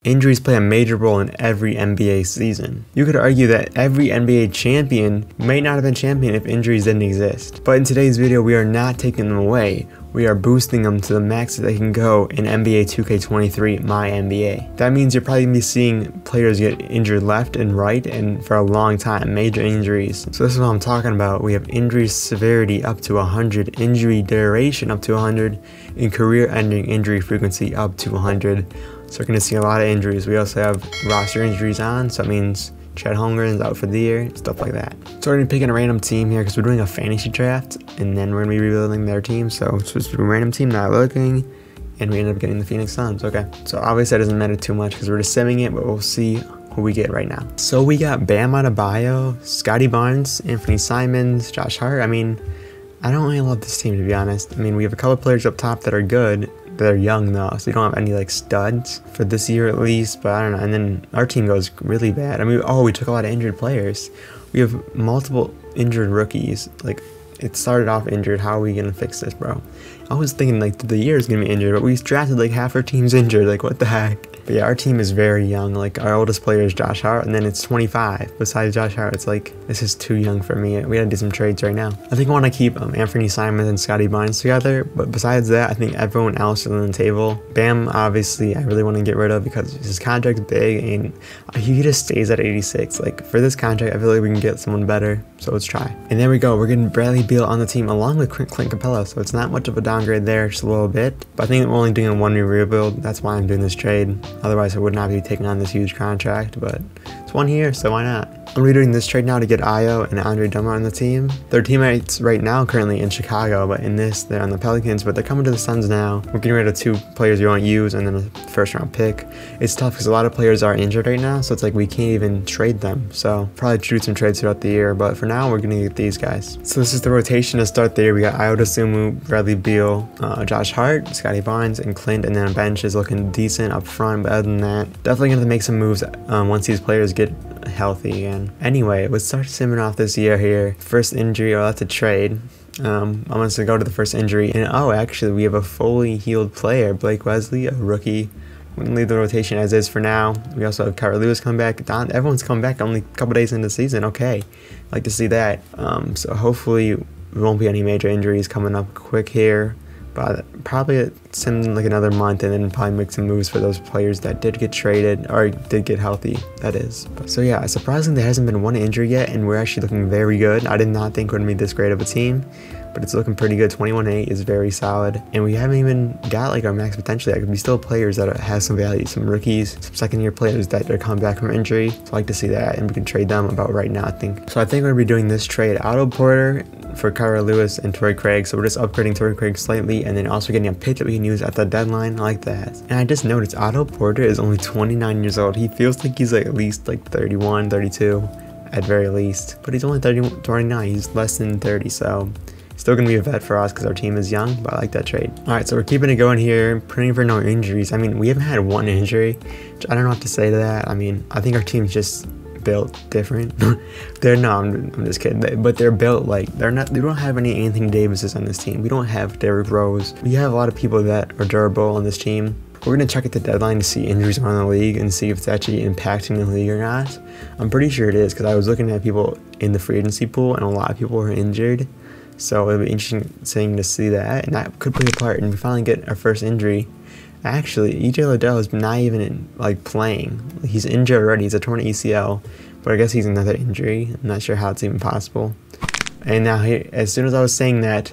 injuries play a major role in every NBA season. You could argue that every NBA champion may not have been champion if injuries didn't exist. But in today's video, we are not taking them away. We are boosting them to the max that they can go in NBA 2K23 MyNBA. That means you're probably going to be seeing players get injured left and right and for a long time, major injuries. So this is what I'm talking about. We have injury severity up to 100, injury duration up to 100, and career-ending injury frequency up to 100. So we're going to see a lot of injuries. We also have roster injuries on, so that means Chet Holmgren's out for the year, stuff like that. So we're going to be picking a random team here because we're doing a fantasy draft, and then we're going to be rebuilding their team. So it's just a random team, not looking, and we end up getting the Phoenix Suns. Okay, so obviously that doesn't matter too much because we're just simming it, but we'll see who we get right now. So we got Bam Adebayo, Scotty Barnes, Anthony Simons, Josh Hart. I mean, I don't really love this team, to be honest. I mean, we have a couple players up top that are good. They're young though, so we don't have any like studs for this year at least, but I don't know. And then our team goes really bad. I mean, we took a lot of injured players. We have multiple injured rookies. Like, it started off injured. How are we gonna fix this, bro? I was thinking like the year is gonna be injured, but we drafted like half our team's injured. Like, what the heck? But yeah, our team is very young. Like, our oldest player is Josh Hart, and then it's 25. Besides Josh Hart, it's like, this is too young for me. We gotta do some trades right now. I think I want to keep Anthony Simons and Scotty Barnes together, but besides that, I think everyone else is on the table. Bam, obviously, I really want to get rid of because his contract's big, and he just stays at 86. Like, for this contract, I feel like we can get someone better, so let's try. And there we go. We're getting Bradley Beal on the team along with Clint Capella, so it's not much of a downgrade there, just a little bit. But I think I'm only doing a one rebuild. That's why I'm doing this trade. Otherwise, I would not be taking on this huge contract, but it's one here, so why not? I'm redoing this trade now to get Ayo and Andre Drummond on the team. Their teammates right now currently in Chicago, but in this, they're on the Pelicans, but they're coming to the Suns now. We're getting rid of 2 players we won't use and then a first round pick. It's tough because a lot of players are injured right now, so it's like we can't even trade them. So probably do some trades throughout the year, but for now, we're going to get these guys. So this is the rotation to start the year. We got Ayo Dosunmu, Bradley Beal, Josh Hart, Scotty Barnes, and Clint, and then a bench is looking decent up front, but other than that, definitely going to make some moves once these players get healthy again. Anyway, let's start simming off this year here. First injury, that's a trade. I'm going to go to the first injury, and actually we have a fully healed player, Blake Wesley, a rookie. We're going to leave the rotation as is for now. We also have Kira Lewis come back. Everyone's come back only a couple days into the season. Okay, I'd like to see that. So hopefully there won't be any major injuries coming up quick here. But probably sim like another month and then probably make some moves for those players that did get traded or did get healthy, that is. So yeah, surprisingly there hasn't been one injury yet, and we're actually looking very good. I did not think we're going to be this great of a team, but it's looking pretty good. 21-8 is very solid, and we haven't even got like our max potential yet. We still have players that have some value, some rookies, some second-year players that are coming back from injury. So I like to see that, and we can trade them about right now, I think. So I think we're going to be doing this trade. Otto Porter for Kira Lewis and Torrey Craig, so we're just upgrading Torrey Craig slightly, and then also getting a pick that we can use at the deadline. I like that. And I just noticed Otto Porter is only 29 years old. He feels like he's like at least like 31, 32 at very least, but he's only 29. He's less than 30, so still gonna be a vet for us because our team is young, but I like that trade. All right, so we're keeping it going here, praying for no injuries. I mean, we haven't had one injury, which I don't know what to say to that. I mean, I think our team's just built different. I'm just kidding, but they're built like they don't have any Anthony Davises on this team. We don't have Derrick Rose. We have a lot of people that are durable on this team. We're going to check at the deadline to see injuries around the league and see if it's actually impacting the league or not. I'm pretty sure it is because I was looking at people in the free agency pool and a lot of people were injured, so it'll be interesting to see that, and that could play a part, and we finally get our first injury. Actually, EJ Liddell is not even like playing. He's injured already. He's a torn ACL, but I guess he's another injury. I'm not sure how it's even possible. And now here, as soon as I was saying that,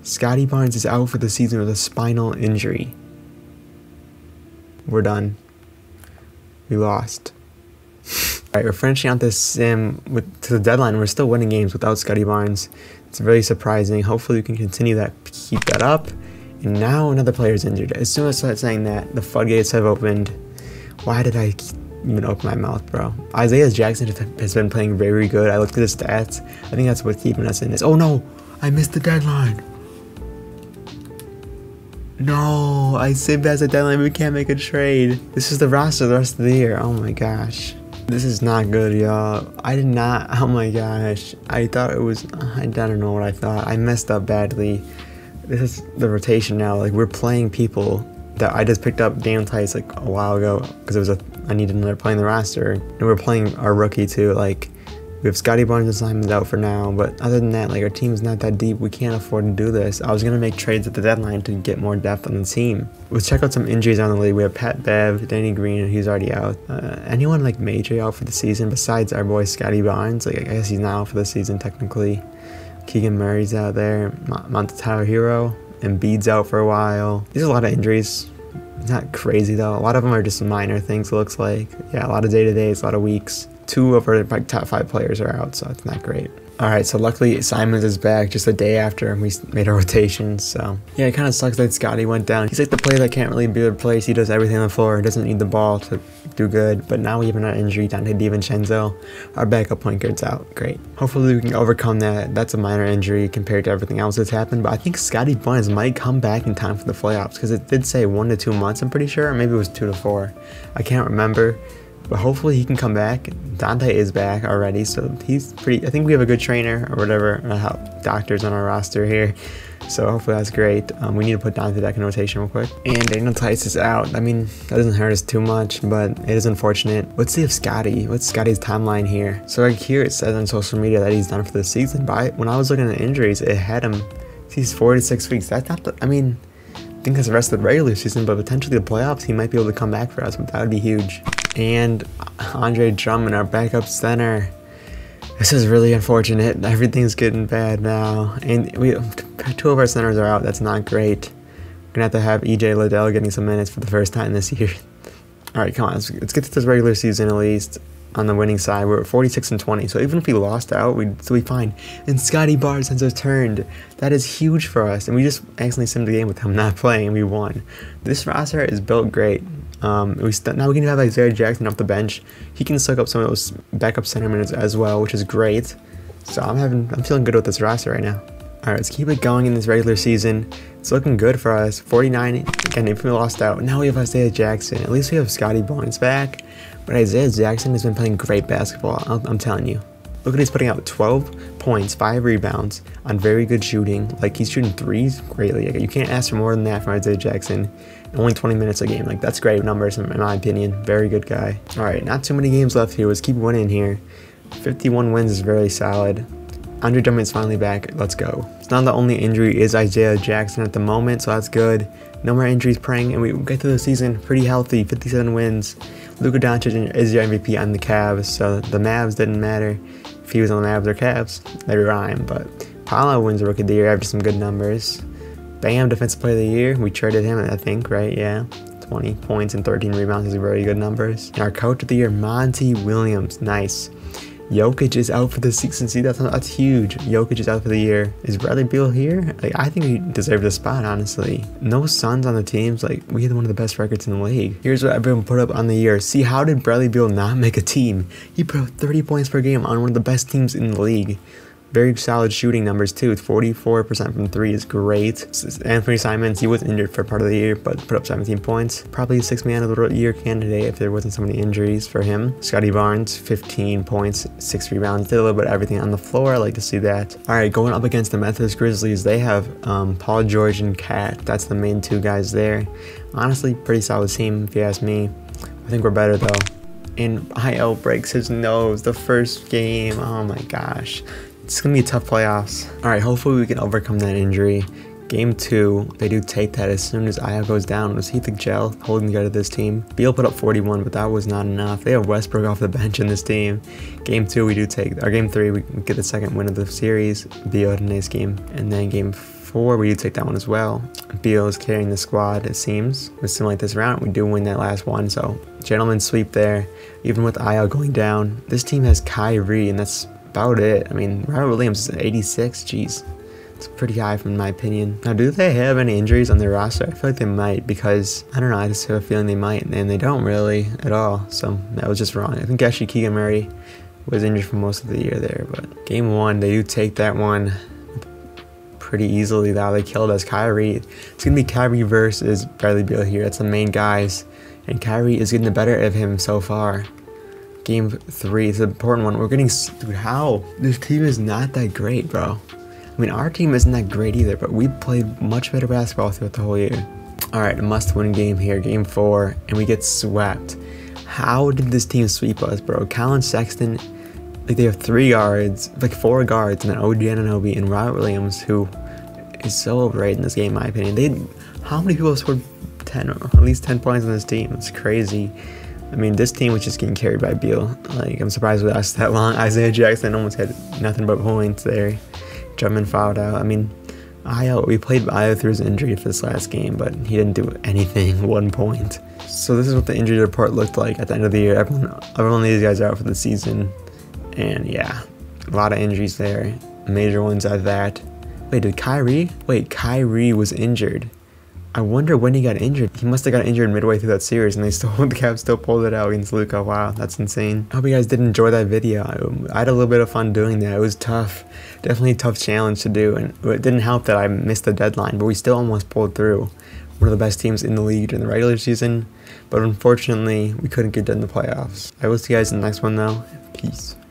Scotty Barnes is out for the season with a spinal injury. We're done. We lost. Alright, we're finishing out this sim to the deadline. We're still winning games without Scotty Barnes. It's really surprising. Hopefully we can continue that, keep that up. And now another player is injured. As soon as I started saying that, the floodgates have opened. Why did I even open my mouth, bro? Isaiah Jackson has been playing very good. I looked at his stats. I think that's what's keeping us in this. Oh no, I missed the deadline. No, I saved as a deadline. We can't make a trade. This is the roster the rest of the year. Oh my gosh. This is not good, y'all. I did not. Oh my gosh. I thought it was. I don't know what I thought. I messed up badly. This is the rotation now. Like, we're playing people that I just picked up Daniel Tice like a while ago because I needed another player in the roster, and we're playing our rookie too. Like, we have Scotty Barnes and Simon's out for now, but other than that, like, our team's not that deep. We can't afford to do this. I was gonna make trades at the deadline to get more depth on the team. Let's check out some injuries on the league. We have Pat Bev, Danny Green, he's already out. Anyone like major out for the season besides our boy Scotty Barnes? Like, I guess he's not out for the season technically. Keegan Murray's out there, Monta Tyler Hero, Embiid's out for a while. There's a lot of injuries. It's not crazy though. A lot of them are just minor things, it looks like. Yeah, a lot of day-to-days, a lot of weeks. 2 of our top 5 players are out, so it's not great. Alright, so luckily Simons is back just a day after we made our rotations, so yeah, it kind of sucks that Scotty went down. He's like the player that can't really be replaced. He does everything on the floor, he doesn't need the ball to do good, but now we have an injury down to DiVincenzo. Our backup point guard's out, great. Hopefully we can overcome that. That's a minor injury compared to everything else that's happened, but I think Scotty Barnes might come back in time for the playoffs, because it did say 1 to 2 months, I'm pretty sure, or maybe it was 2 to 4. I can't remember. But hopefully he can come back. Dante is back already, so he's pretty. I think we have a good trainer or whatever, doctors on our roster here. So hopefully that's great. We need to put Dante back in rotation real quick. And Daniel Tice is out. I mean, that doesn't hurt us too much, but it is unfortunate. Let's see if what's Scotty's timeline here? So like here it says on social media that he's done for the season, but when I was looking at injuries, it had him. He's 4 to 6 weeks. That's not the, I mean, I think that's the rest of the regular season, but potentially the playoffs, he might be able to come back for us, but that would be huge. And Andre Drummond, our backup center. This is really unfortunate. Everything's getting bad now. And 2 of our centers are out. That's not great. We're going to have EJ Liddell getting some minutes for the first time this year. Alright, come on. Let's get to this regular season at least. On the winning side, we're at 46-20. So even if we lost out, we'd still be fine. And Scotty Barnes has returned. That is huge for us. And we just accidentally simmed the game with him not playing, and we won. This roster is built great. Now we can have Isaiah Jackson off the bench. He can suck up some of those backup center minutes as well, which is great. So I'm feeling good with this roster right now. Alright, let's keep it going in this regular season. It's looking good for us. 49, again, if we lost out. Now we have Isaiah Jackson. At least we have Scotty Barnes back. But Isaiah Jackson has been playing great basketball, I'm telling you. Look at he's putting out 12 points, 5 rebounds on very good shooting. Like, he's shooting threes greatly. Like, you can't ask for more than that from Isaiah Jackson. Only 20 minutes a game. Like, that's great numbers in my opinion. Very good guy. Alright, not too many games left here. Let's keep winning here. 51 wins is very solid. Andre Drummond's finally back. Let's go. So now the only injury is Isaiah Jackson at the moment, so that's good. No more injuries praying, and we get through the season pretty healthy. 57 wins. Luka Doncic is your MVP on the Cavs, so the Mavs didn't matter if he was on the Mavs or Cavs. They rhyme, but Paolo wins the Rookie of the Year after some good numbers. Bam, Defensive Player of the Year. We traded him, I think, right? Yeah. 20 points and 13 rebounds is very good numbers. And our Coach of the Year, Monty Williams. Nice. Jokic is out for the season. See, that's huge. Jokic is out for the year. Is Bradley Beal here? Like, I think he deserved a spot, honestly. No Suns on the teams. Like, we had one of the best records in the league. Here's what everyone put up on the year. See, how did Bradley Beal not make a team? He put up 30 points per game on one of the best teams in the league. Very solid shooting numbers too. 44% from 3 is great. Anthony Simons, he was injured for part of the year, but put up 17 points. Probably a 6th man of the year candidate if there wasn't so many injuries for him. Scotty Barnes, 15 points, 6 rebounds. Did a little bit of everything on the floor. I like to see that. All right, going up against the Memphis Grizzlies, they have Paul George and Cat. That's the main 2 guys there. Honestly, pretty solid team if you ask me. I think we're better though. And IL breaks his nose the first game. Oh my gosh. It's going to be a tough playoffs. Alright, hopefully we can overcome that injury. Game 2, they do take that as soon as Aya goes down. It was Heath Gel holding together this team. Beal put up 41, but that was not enough. They have Westbrook off the bench in this team. Game 2, we do take, or Game 3, we get the 2nd win of the series. Beal had a nice game. And then Game 4, we do take that one as well. Beal is carrying the squad, it seems. With something like this round, we do win that last one, so gentleman's sweep there. Even with Aya going down, this team has Kyrie, and that's about it. I mean, Robert Williams is 86. Jeez, it's pretty high from my opinion. Now, do they have any injuries on their roster? I feel like they might, because I don't know, I just have a feeling they might, and they don't really at all. So that was just wrong. I think actually Keegan Murray was injured for most of the year there, but Game 1, they do take that one pretty easily though. They killed us. Kyrie, it's gonna be Kyrie versus Bradley Beal here. That's the main guys, and Kyrie is getting the better of him so far. Game 3 is an important one. We're getting... Dude, how? This team is not that great, bro. I mean, our team isn't that great either, but we played much better basketball throughout the whole year. Alright, a must-win game here, game 4, and we get swept. How did this team sweep us, bro? Colin Sexton, like they have 3 guards, like 4 guards, and then OG Anunoby and Robert Williams, who is so overrated in this game, in my opinion. How many people have scored 10, or at least 10 points on this team? It's crazy. I mean, this team was just getting carried by Beal. Like, I'm surprised with us that long. Isaiah Jackson almost had nothing but points there. Drummond fouled out. I mean, we played Ayo through his injury for this last game, but he didn't do anything, 1 point. So this is what the injury report looked like at the end of the year. Everyone of these guys are out for the season. And yeah, a lot of injuries there. Major ones at that. Wait, did Kyrie? Wait, Kyrie was injured. I wonder when he got injured. He must have got injured midway through that series, and the Cavs still pulled it out against Luka. Wow, that's insane. I hope you guys did enjoy that video. I had a little bit of fun doing that. It was tough. Definitely a tough challenge to do, and it didn't help that I missed the deadline, but we still almost pulled through. One of the best teams in the league during the regular season, but unfortunately, we couldn't get done in the playoffs. I will see you guys in the next one, though. Peace.